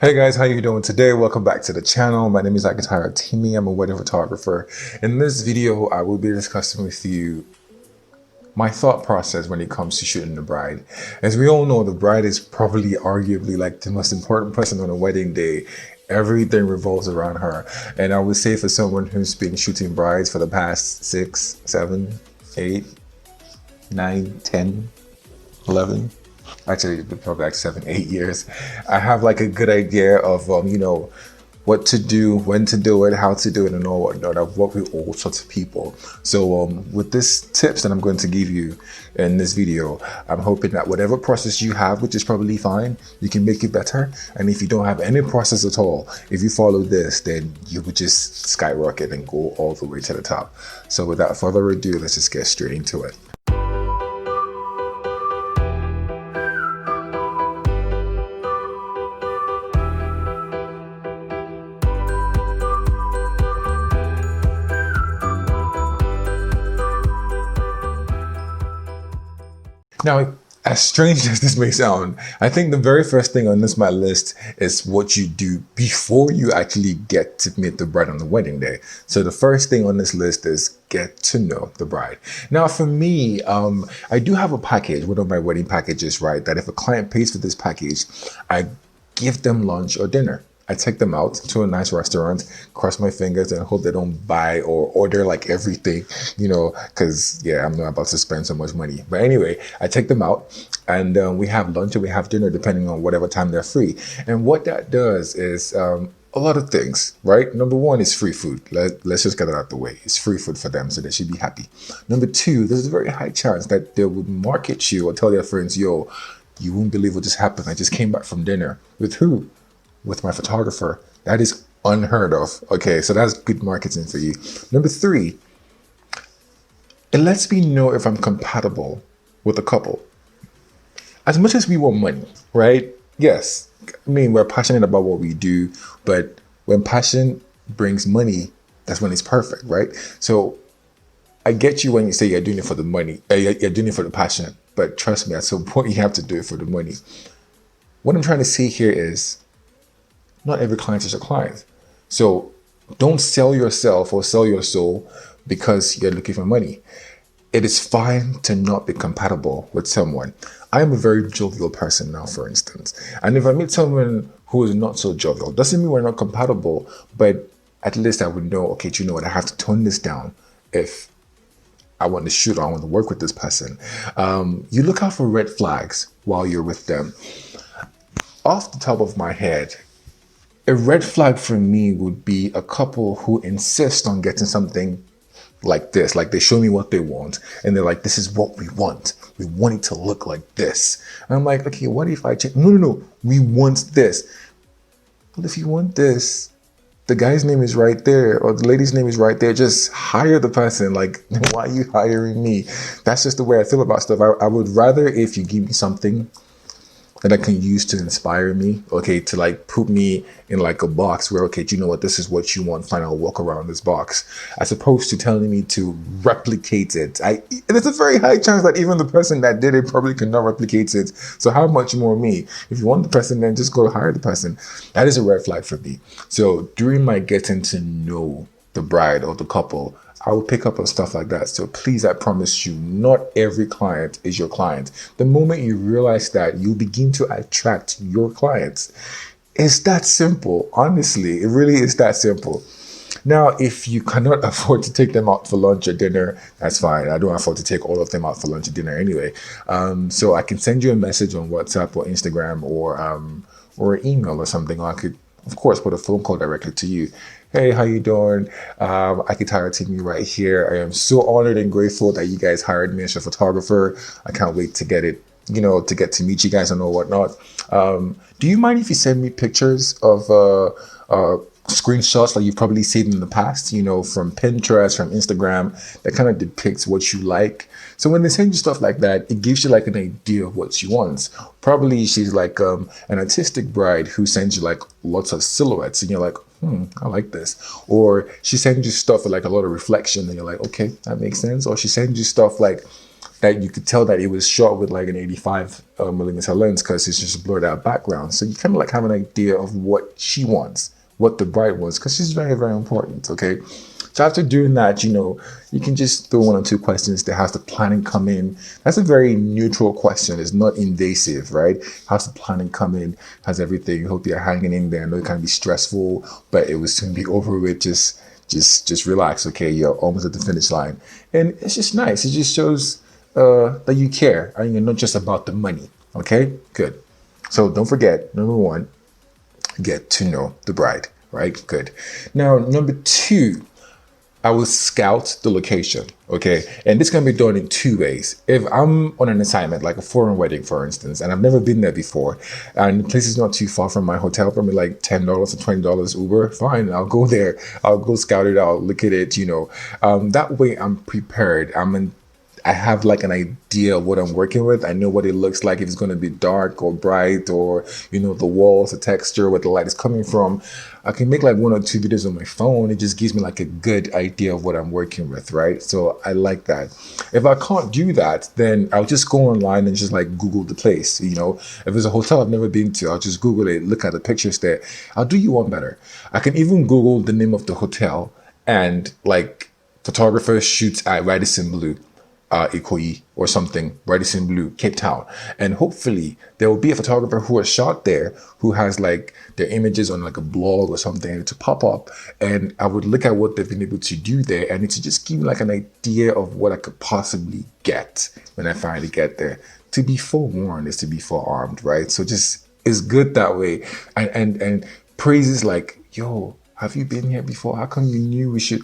Hey guys, how you doing today? Welcome back to the channel. My name is AKINTAYOTIMI. I'm a wedding photographer. In this video, I will be discussing with you my thought process when it comes to shooting the bride. As we all know, the bride is probably arguably like the most important person on a wedding day. Everything revolves around her. And I would say for someone who's been shooting brides for the past 6, 7, 8, 9, 10, 11, actually probably like 7, 8 years, I have like a good idea of what to do, when to do it, how to do it, and all whatnot. I've worked with all sorts of people. So with these tips that I'm going to give you in this video, I'm hoping that whatever process you have, which is probably fine, you can make it better. And if you don't have any process at all, if you follow this, then you would just skyrocket and go all the way to the top. So without further ado, let's just get straight into it. Now, as strange as this may sound, I think the very first thing on my list is what you do before you actually get to meet the bride on the wedding day. So the first thing on this list is get to know the bride. Now, for me, I do have a package, one of my wedding packages, right? That if a client pays for this package, I give them lunch or dinner. I take them out to a nice restaurant, cross my fingers and hope they don't buy or order like everything, because I'm not about to spend so much money. But anyway, I take them out and we have lunch or we have dinner depending on whatever time they're free. And what that does is a lot of things, right? Number one is free food. Let's just get it out the way. It's free food for them, so they should be happy. Number two, there's a very high chance that they would market you or tell their friends, yo, you won't believe what just happened. I just came back from dinner. With who? With my photographer. That is unheard of. Okay, so that's good marketing for you. Number three, it lets me know if I'm compatible with a couple. As much as we want money, right? Yes, I mean, we're passionate about what we do, but when passion brings money, that's when it's perfect, right? So I get you when you say you're doing it for the money, you're doing it for the passion, but trust me, at some point you have to do it for the money. What I'm trying to say here is, not every client is a client. So don't sell yourself or sell your soul because you're looking for money. It is fine to not be compatible with someone. I am a very jovial person now, for instance. And if I meet someone who is not so jovial, doesn't mean we're not compatible, but at least I would know, okay, do you know what? I have to tone this down if I want to shoot or I want to work with this person. You look out for red flags while you're with them. Off the top of my head, a red flag for me would be a couple who insist on getting something like this. Like they show me what they want and they're like, this is what we want. We want it to look like this. And I'm like, okay, what if I change? No. We want this. Well, if you want this, the guy's name is right there or the lady's name is right there. Just hire the person. Like, why are you hiring me? That's just the way I feel about stuff. I would rather if you give me something that I can use to inspire me, okay, to like put me in like a box where, okay, do you know what, this is what you want, fine, I'll walk around this box, as opposed to telling me to replicate it. There's a very high chance that even the person that did it probably cannot replicate it. So how much more me? If you want the person, then just go hire the person. That is a red flag for me. So during my getting to know the bride or the couple, I will pick up on stuff like that. So please, I promise you, not every client is your client. The moment you realize that, you begin to attract your clients. It's that simple. Honestly, it really is that simple. Now, if you cannot afford to take them out for lunch or dinner, that's fine. I don't afford to take all of them out for lunch or dinner anyway. So I can send you a message on WhatsApp or Instagram or an email or something. Or I could, of course, put a phone call directly to you. Hey, how you doing? AKINTAYOTIMI right here. I am so honored and grateful that you guys hired me as a photographer. I can't wait to get it, to get to meet you guys and all whatnot. Do you mind if you send me pictures of screenshots like you've probably seen in the past, from Pinterest, from Instagram, that kind of depicts what you like? So when they send you stuff like that, it gives you like an idea of what she wants. Probably she's like an artistic bride who sends you like lots of silhouettes and you're like, I like this. Or she sends you stuff with like a lot of reflection and you're like, okay, that makes sense. Or she sends you stuff like that you could tell that it was shot with like an 85 millimeter lens because it's just a blurred out background. So you kind of like have an idea of what she wants, what the bride wants, because she's very, very important, okay? So after doing that, you can just throw one or two questions. There has the planning come in? That's a very neutral question. It's not invasive, right? How's the planning come in? How's everything? Hope you're hanging in there. I know it can be stressful, but it will soon be over with. Just relax, okay? You're almost at the finish line. And it's just nice. It just shows that you care and you're not just about the money, okay? Good. So don't forget, number one, get to know the bride, right? Good. Now, number two, I will scout the location, okay? And this can be done in two ways. If I'm on an assignment, like a foreign wedding, for instance, and I've never been there before, and the place is not too far from my hotel, probably like $10 or $20 Uber, fine, I'll go there. I'll go scout it out, look at it, That way I'm prepared. I have like an idea of what I'm working with. I know what it looks like, if it's going to be dark or bright, or, the walls, the texture, where the light is coming from. I can make like one or two videos on my phone. It just gives me like a good idea of what I'm working with, right? So I like that. If I can't do that, then I'll just go online and just like Google the place, If it's a hotel I've never been to, I'll just Google it, look at the pictures there. I'll do you one better. I can even Google the name of the hotel and like photographer shoots at Radisson Blue. Ikoyi or something, Radisson Blue, Cape Town. And hopefully there will be a photographer who has shot there who has like their images on like a blog or something to pop up. And I would look at what they've been able to do there and to just give me like an idea of what I could possibly get when I finally get there. To be forewarned is to be forearmed, right? So just, it's good that way. And praises like, yo, have you been here before? How come you knew we should?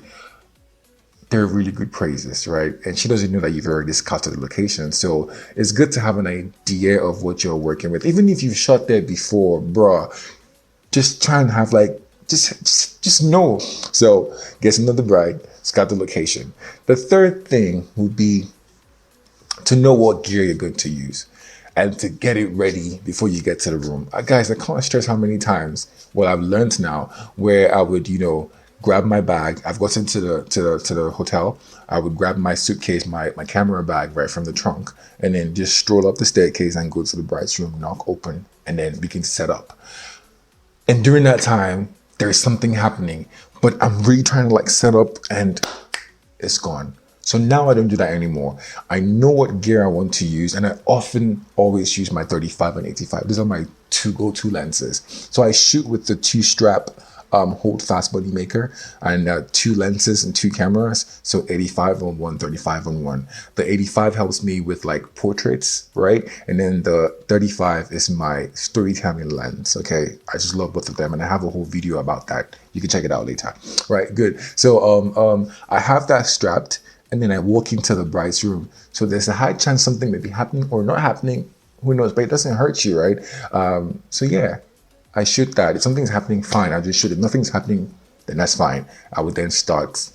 They're really good praises, right? And she doesn't know that you've already scouted the location. So it's good to have an idea of what you're working with. Even if you've shot there before, bruh, just try and have like, just know. So get to know the bride, scout the location. The third thing would be to know what gear you're going to use and to get it ready before you get to the room. Guys, I can't stress how many times what I've learned now where I would, grab my bag. I've gotten to the hotel. I would grab my suitcase, my camera bag right from the trunk, and then just stroll up the staircase and go to the bride's room, knock open, and then begin to set up. And during that time, there's something happening, but I'm really trying to like set up and it's gone. So now I don't do that anymore. I know what gear I want to use, and I often always use my 35 and 85. These are my two go-to lenses. So I shoot with the two-strap hold fast body maker and two lenses and two cameras, so 85 on one, 35 on one. The 85 helps me with like portraits, right? And then the 35 is my storytelling lens. Okay, I just love both of them, and I have a whole video about that. You can check it out later. Right, good. So I have that strapped, and then I walk into the bride's room. So there's a high chance something may be happening or not happening, who knows, but it doesn't hurt you, right? So yeah, I shoot that. If something's happening, fine, I'll just shoot. If nothing's happening, then that's fine. I would then start,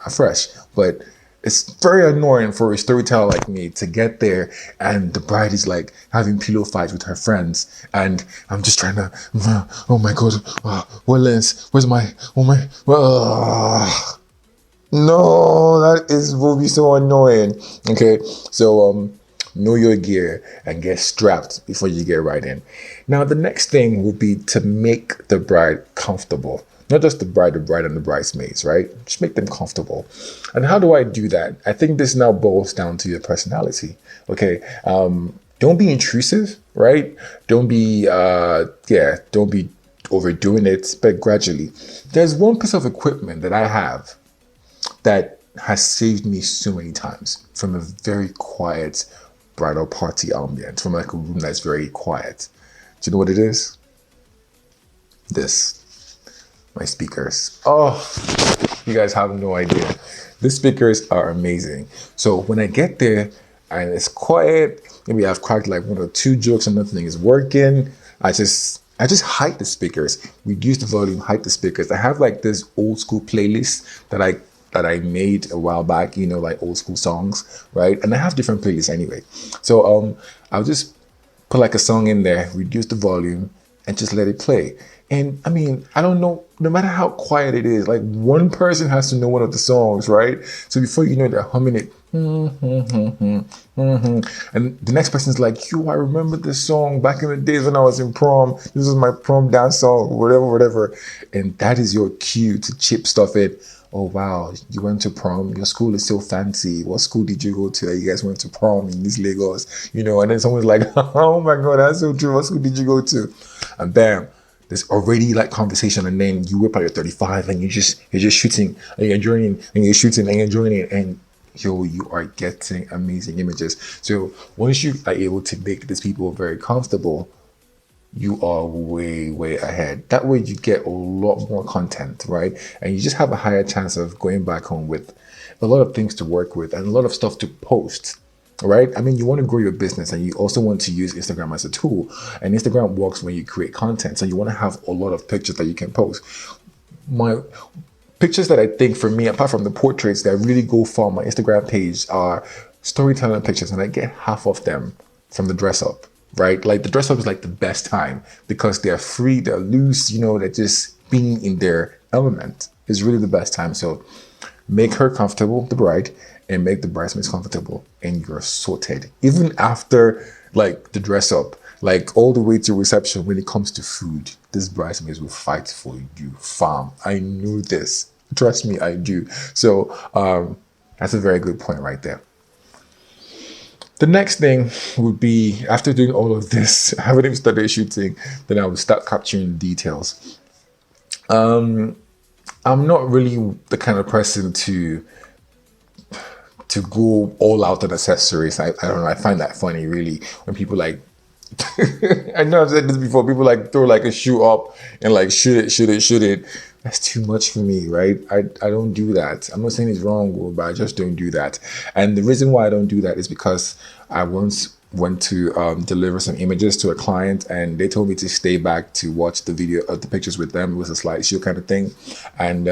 afresh. But it's very annoying for a storyteller like me to get there and the bride is like having pillow fights with her friends. And I'm just trying to, oh my God, what lens? Where's my, no, will be so annoying. Okay, so know your gear and get strapped before you get right in. Now, the next thing will be to make the bride comfortable. Not just the bride and the bridesmaids, right? Just make them comfortable. And how do I do that? I think this now boils down to your personality. Okay, don't be intrusive, right? Don't be overdoing it, but gradually. There's one piece of equipment that I have that has saved me so many times from a very quiet bridal party ambience, from like a room that's very quiet. Do you know what it is? This. My speakers. Oh, you guys have no idea. The speakers are amazing. So when I get there and it's quiet, maybe I've cracked like one or two jokes and nothing is working, I just hide the speakers, reduce the volume, hide the speakers. I have like this old school playlist that I made a while back, like old school songs, right? And I have different playlists anyway. So I'll just put like a song in there, reduce the volume, and just let it play. And I mean, I don't know, no matter how quiet it is, like one person has to know one of the songs, right? So before you know, they're humming it And the next person's like, yo, I remember this song back in the days when I was in prom. This was my prom dance song, whatever, whatever. And that is your cue to chip stuff in. Oh, wow, you went to prom. Your school is so fancy. What school did you go to that you guys went to prom in this Lagos? You know, and then someone's like, oh my God, that's so true. What school did you go to? And bam, there's already like conversation, and then you whip out your 35 and you're just shooting and you're joining and you're shooting and you're joining, and yo, you are getting amazing images. So once you are able to make these people very comfortable, you are way, way ahead. That way you get a lot more content, right? And you just have a higher chance of going back home with a lot of things to work with and a lot of stuff to post, right? I mean, you want to grow your business and you also want to use Instagram as a tool. And Instagram works when you create content. So you want to have a lot of pictures that you can post. My pictures that I think for me, apart from the portraits that really go far on my Instagram page, are storytelling pictures, and I get half of them from the dress up, right? Like the dress up is like the best time because they're free, they're loose, you know, they're just being in their element is really the best time. So make her comfortable, the bride, and make the bridesmaids comfortable, and you're sorted. Even after like the dress up, like all the way to reception, when it comes to food, these bridesmaids will fight for you, fam. I knew this. Trust me, I do. So that's a very good point right there. The next thing would be, after doing all of this, I haven't even started shooting, then I would start capturing details. I'm not really the kind of person to go all out on accessories. I don't know, I find that funny really when people like I know I've said this before, people like throw like a shoe up and like shoot it. That's too much for me, right? I don't do that. I'm not saying it's wrong, but I just don't do that. And the reason why I don't do that is because I once went to deliver some images to a client, and they told me to stay back to watch the video of the pictures with them. It was a slideshow kind of thing. And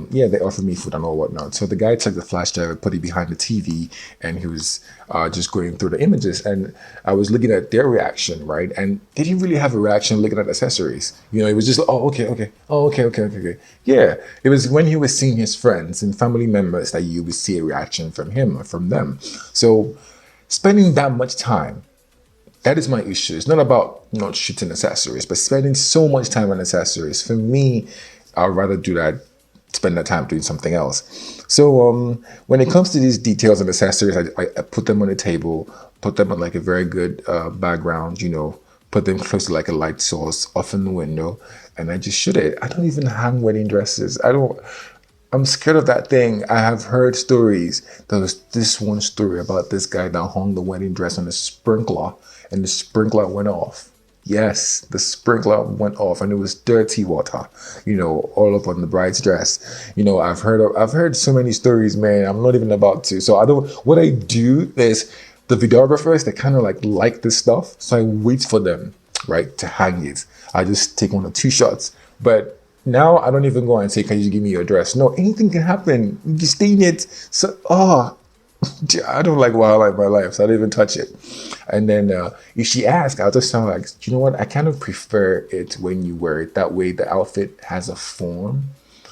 yeah, they offered me food and all whatnot. So the guy took the flash drive, put it behind the TV, and he was just going through the images. And I was looking at their reaction, right? And they didn't really have a reaction looking at accessories. You know, it was just like, oh, okay. Oh, okay. Yeah, it was when he was seeing his friends and family members that you would see a reaction from him or from them. So spending that much time, that is my issue. It's not about not shooting accessories, but spending so much time on accessories. For me, I'd rather do that, spend that time doing something else. So when it comes to these details and accessories, I put them on the table, put them on like a very good background, you know, put them close to like a light source off in the window, and I just shoot it. I don't even hang wedding dresses. I'm scared of that thing. I have heard stories. There was this one story about this guy that hung the wedding dress on a sprinkler, and the sprinkler went off. Yes, the sprinkler went off, and it was dirty water, you know, all up on the bride's dress. You know, I've heard so many stories, man. I'm not even about to. So what I do is, the videographers, they kind of like this stuff. So I wait for them, right, to hang it. I just take 1 or 2 shots. But now I don't even go and say, can you give me your address? No, anything can happen. You just stain it. So, I don't like wildlife in my life, so I don't even touch it. And then if she asks, I'll just sound like, you know what? I kind of prefer it when you wear it. That way the outfit has a form,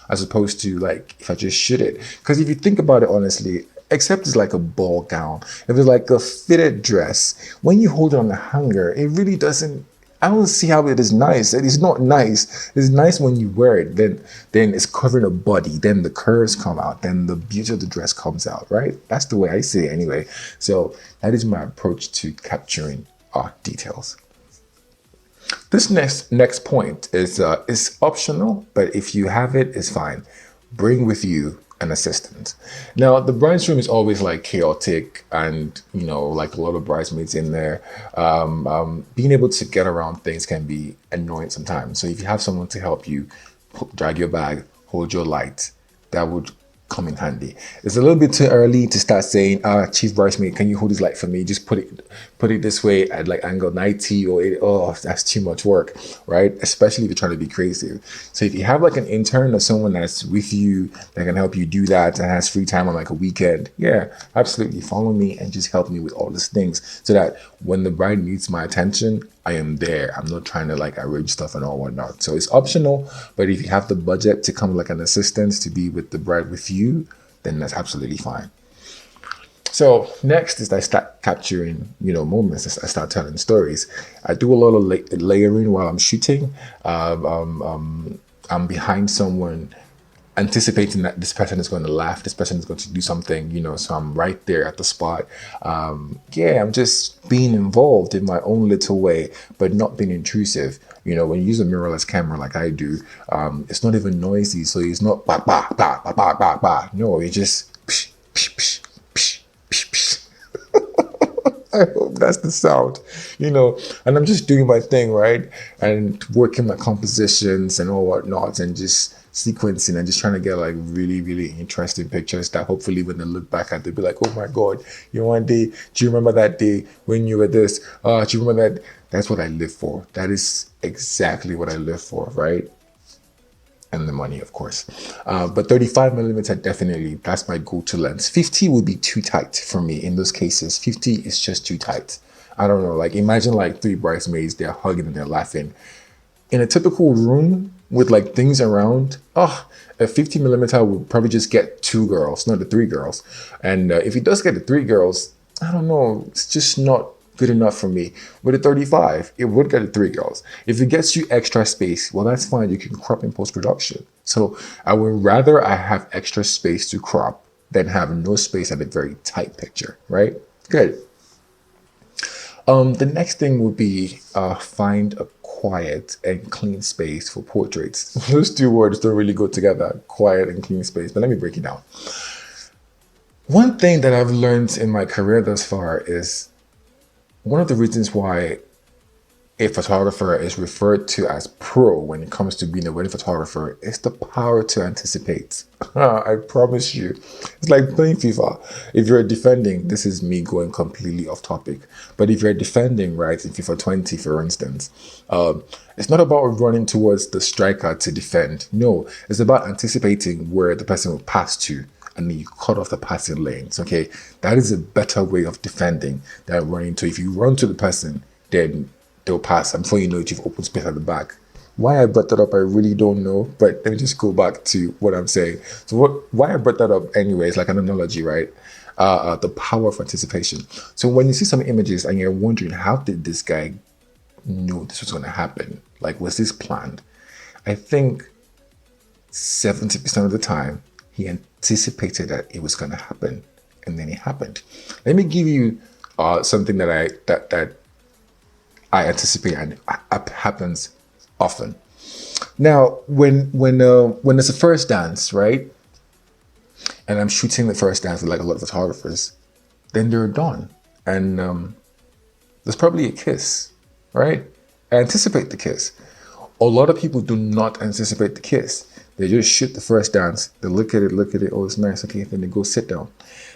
as opposed to like if I just shoot it. Because if you think about it honestly, except it's like a ball gown, if it's like a fitted dress, when you hold it on the hanger, it really doesn't, I don't see how it is nice. It is not nice. It's nice when you wear it. Then it's covering a body. Then the curves come out. Then the beauty of the dress comes out, right? That's the way I see it anyway. So that is my approach to capturing art details. This next point is optional, but if you have it, it's fine. Bring with you an assistant. Now, the bride's room is always like chaotic, and you know, like a lot of bridesmaids in there. Being able to get around things can be annoying sometimes. So if you have someone to help you drag your bag, hold your light, that would come in handy. It's a little bit too early to start saying, chief bridesmaid, can you hold this light for me? Just put it this way at like angle 90 or 80. Oh, that's too much work, right? Especially if you're trying to be creative. So if you have like an intern or someone that's with you that can help you do that and has free time on like a weekend, yeah, absolutely, follow me and just help me with all these things so that when the bride needs my attention, I am there. I'm not trying to like arrange stuff and all whatnot. So it's optional, but if you have the budget to come like an assistant to be with the bride with you, then that's absolutely fine. So next is I start capturing, moments. I start telling stories. I do a lot of layering while I'm shooting. I'm behind someone, anticipating that this person is going to laugh, this person is going to do something, so I'm right there at the spot. I'm just being involved in my own little way, but not being intrusive. When you use a mirrorless camera like I do, it's not even noisy, so it's not bah, bah, bah, bah, bah, bah, bah. No, it's just psh, psh, psh, psh, psh, psh. I hope that's the sound, and I'm just doing my thing, right? And working my compositions and all whatnot, and just sequencing and just trying to get like really, really interesting pictures that hopefully when they look back at, they'll be like, oh my God, one day, do you remember that day when you were this? Do you remember that? That's what I live for. That is exactly what I live for, right? And the money, of course. But 35 millimeter, definitely, that's my go-to lens. 50 would be too tight for me in those cases. 50 is just too tight. I don't know, like imagine like three bridesmaids, they're hugging and they're laughing. In a typical room with like things around, a 50 millimeter would probably just get two girls, not the three girls. And if it does get the three girls, I don't know, it's just not good enough for me. With a 35, it would get the three girls. If it gets you extra space, well, that's fine. You can crop in post-production. So I would rather I have extra space to crop than have no space and a very tight picture, right? Good. The next thing would be find a quiet and clean space for portraits. Those two words don't really go together, quiet and clean space, but let me break it down. One thing that I've learned in my career thus far is one of the reasons why a photographer is referred to as pro when it comes to being a wedding photographer is the power to anticipate. I promise you. It's like playing FIFA. If you're defending, this is me going completely off topic, but if you're defending, right, in FIFA 20, for instance, it's not about running towards the striker to defend. No, it's about anticipating where the person will pass to, and then you cut off the passing lanes. Okay, that is a better way of defending than running to. If you run to the person, then they'll pass, and before you know it, you've opened space at the back. Why I brought that up, I really don't know, but let me just go back to what I'm saying. So why I brought that up anyway is like an analogy, right? The power of anticipation. So when you see some images and you're wondering, how did this guy know this was going to happen? Like, was this planned? I think 70% of the time, he anticipated that it was going to happen, and then it happened. Let me give you something that I anticipate and happens often. Now, when there's a first dance, right, and I'm shooting the first dance with like a lot of photographers, then they're done, and there's probably a kiss, right? I anticipate the kiss. A lot of people do not anticipate the kiss. They just shoot the first dance. They look at it. Oh, it's nice. Okay, then they go sit down.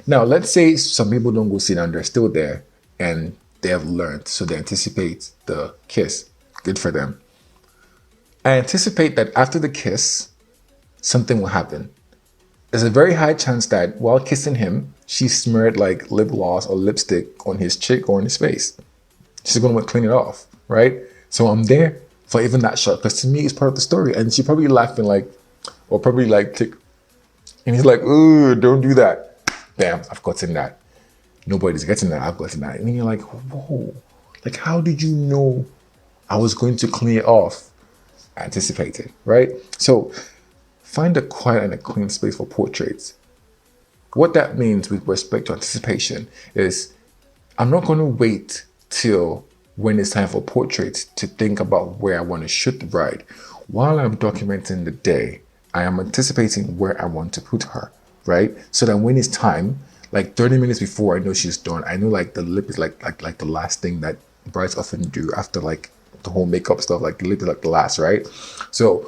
Now, let's say some people don't go sit down. They're still there, and they have learned, so they anticipate the kiss. Good for them. I anticipate that after the kiss, something will happen. There's a very high chance that while kissing him, she smeared like lip gloss or lipstick on his cheek or on his face. She's going to clean it off, right? So I'm there for even that shot, because to me, it's part of the story. And she probably laughing like, or probably like, tick. And he's like, ooh, don't do that. Bam, I've gotten that. Nobody's getting that, I've gotten that. And then you're like, whoa, like, how did you know I was going to clean it off? Anticipated, right? So find a quiet and a clean space for portraits. What that means with respect to anticipation is I'm not going to wait till when it's time for portraits to think about where I want to shoot the bride. While I'm documenting the day, I am anticipating where I want to put her, right? So that when it's time, like 30 minutes before I know she's done, I know like the lip is like the last thing that brides often do after like the whole makeup stuff, like the lip is like the last, right? So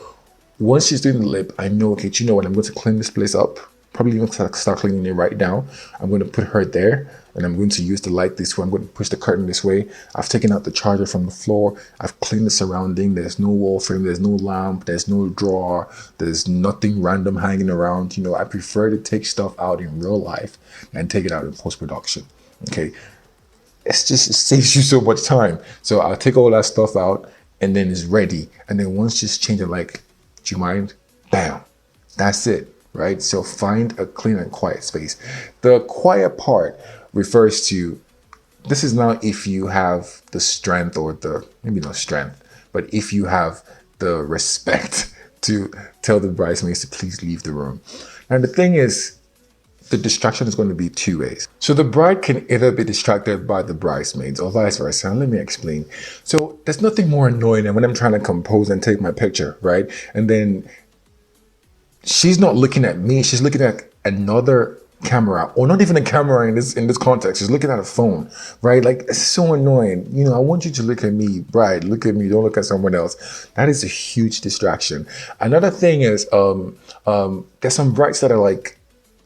once she's doing the lip, I know, okay, do you know what? I'm going to clean this place up. Probably even start cleaning it right now. I'm going to put her there, and I'm going to use the light this way. I'm going to push the curtain this way. I've taken out the charger from the floor. I've cleaned the surrounding. There's no wall frame. There's no lamp. There's no drawer. There's nothing random hanging around. You know, I prefer to take stuff out in real life and take it out in post-production. Okay. It saves you so much time. So I'll take all that stuff out, and then it's ready. And then once she's changed, like, do you mind? Bam. That's it. Right? So find a clean and quiet space. The quiet part, refers to, this is now if you have the strength, or the, maybe not strength, but if you have the respect to tell the bridesmaids to please leave the room. Now the thing is, the distraction is going to be two ways. So the bride can either be distracted by the bridesmaids or vice versa. And let me explain. So there's nothing more annoying than when I'm trying to compose and take my picture, right? And then she's not looking at me, she's looking at another camera, or not even a camera in this context. She's looking at a phone, right? Like, it's so annoying. You know, I want you to look at me, bride, look at me, don't look at someone else. That is a huge distraction. Another thing is, there's some brides that are like,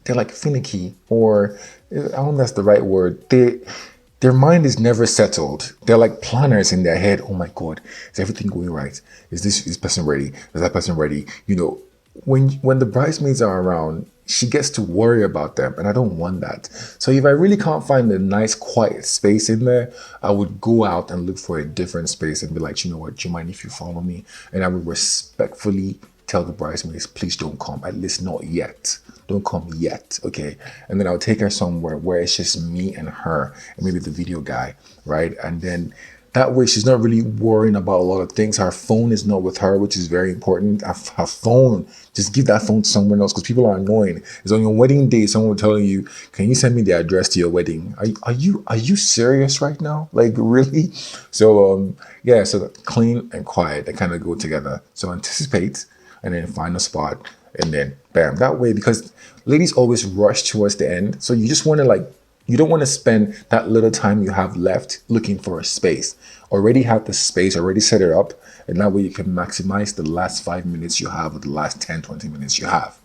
they're like finicky, or I don't know if that's the right word. Their mind is never settled. They're like planners in their head. Oh my God, is everything going right? Is this person ready? Is that person ready? You know, when the bridesmaids are around, she gets to worry about them, and I don't want that. So if I really can't find a nice quiet space in there, I would go out and look for a different space and be like, you know what, do you mind if you follow me? And I would respectfully tell the bridesmaids, please don't come, at least not yet. Don't come yet, okay? And then I'll take her somewhere where it's just me and her, and maybe the video guy, right? And then that way she's not really worrying about a lot of things. Her phone is not with her, which is very important. Her phone, just give that phone to someone else, because people are annoying. It's on your wedding day, someone will telling you, can you send me the address to your wedding? Are you serious right now? Like, really? So yeah, so clean and quiet, they kind of go together. So anticipate, and then find a spot, and then bam. That way, because ladies always rush towards the end, so you just want to, like, you don't want to spend that little time you have left looking for a space. Already have the space, already set it up, and that way you can maximize the last 5 minutes you have, or the last 10-20 minutes you have.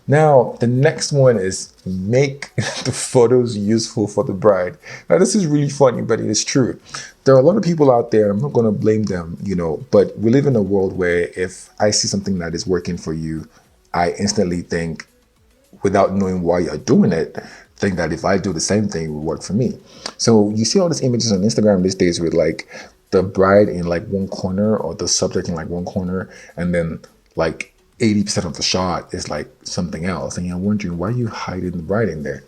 Now, the next one is make the photos useful for the bride. Now, this is really funny, but it is true. There are a lot of people out there, I'm not going to blame them, you know, but we live in a world where if I see something that is working for you, I instantly think, without knowing why you're doing it, think that if I do the same thing, it will work for me. So you see all these images on Instagram these days with like the bride in like one corner, or the subject in like one corner, and then like 80% of the shot is like something else, and you're wondering, why are you hiding the bride in there?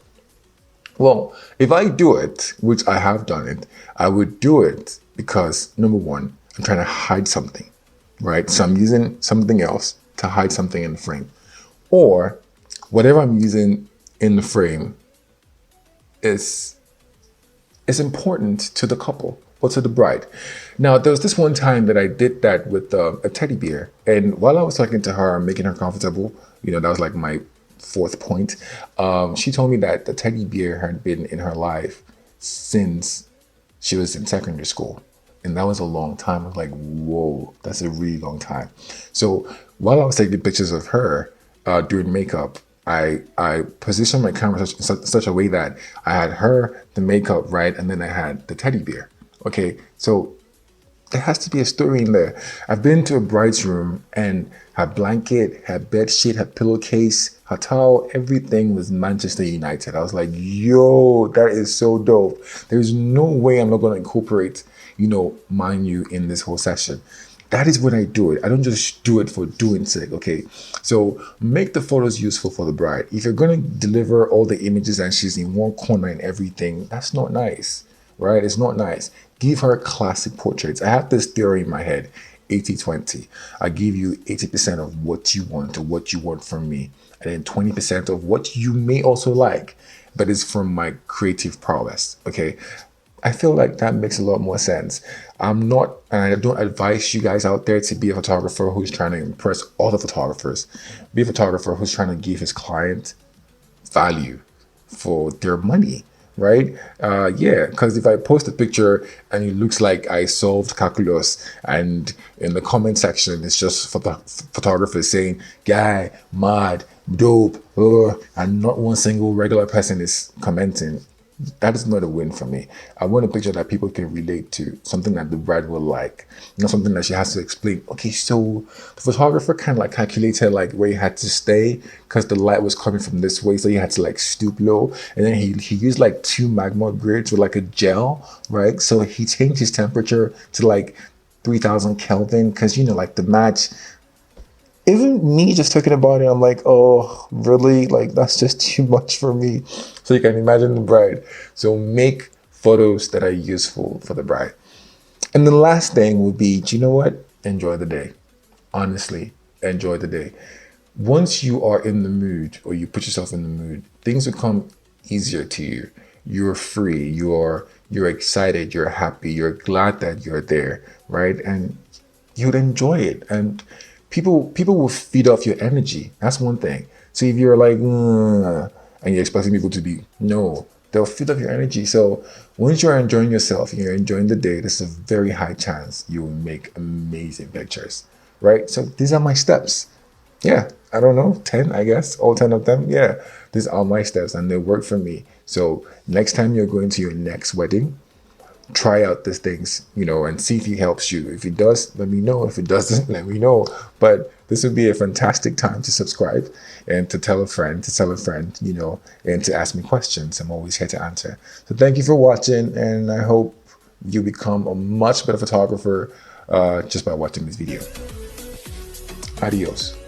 Well, if I do it, which I have done it, I would do it because, number one, I'm trying to hide something, right? So I'm using something else to hide something in the frame, or whatever I'm using in the frame is important to the couple or to the bride. Now, there was this one time that I did that with a teddy bear, and while I was talking to her, making her comfortable, you know, that was like my fourth point. She told me that the teddy bear had been in her life since she was in secondary school, and that was a long time. I was like, whoa, that's a really long time. So while I was taking pictures of her doing makeup, I positioned my camera in such a way that I had her, the makeup, right, and then I had the teddy bear. Okay, so there has to be a story in there. I've been to a bride's room, and her blanket, her bed sheet, her pillowcase, her towel, everything was Manchester United. I was like, yo, that is so dope. There's no way I'm not going to incorporate, you know, mind you, in this whole session. That is when I do it. I don't just do it for doing sake, okay? So make the photos useful for the bride. If you're going to deliver all the images and she's in one corner and everything, that's not nice, right? It's not nice. Give her classic portraits. I have this theory in my head, 80-20. I give you 80% of what you want, or what you want from me, and then 20% of what you may also like, but it's from my creative prowess, okay? I feel like that makes a lot more sense. I'm not, and I don't advise you guys out there to be a photographer who's trying to impress other photographers. Be a photographer who's trying to give his client value for their money, right? Yeah, because if I post a picture and it looks like I solved calculus, and in the comment section it's just for the photographers saying, guy, mad, dope, and not one single regular person is commenting, that is not a win for me. I want a picture that people can relate to, something that the bride will like, not something that she has to explain. Okay, so the photographer kind of like calculated like where he had to stay because the light was coming from this way, so he had to like stoop low, and then he used like 2 magma grids with like a gel, right? So he changed his temperature to like 3000 Kelvin because, you know, like the match even me just talking about it, I'm like, oh, really? Like, that's just too much for me. So you can imagine the bride. So make photos that are useful for the bride. And the last thing would be, do you know what? Enjoy the day. Honestly, enjoy the day. Once you are in the mood, or you put yourself in the mood, things will come easier to you. You're free, you're excited, you're happy, you're glad that you're there, right? And you'd enjoy it. And people will feed off your energy. That's one thing. So if you're like, and you're expecting people to be, no, they'll feed off your energy. So once you're enjoying yourself and you're enjoying the day, there's a very high chance you will make amazing pictures, right? So these are my steps. Yeah, I don't know, 10, I guess, all 10 of them. Yeah, these are my steps and they work for me. So next time you're going to your next wedding, try out these things, and see if it helps you. If it does, let me know. If it doesn't, let me know. But this would be a fantastic time to subscribe and to tell a friend, and to ask me questions. I'm always here to answer. So thank you for watching, and I hope you become a much better photographer just by watching this video. Adios.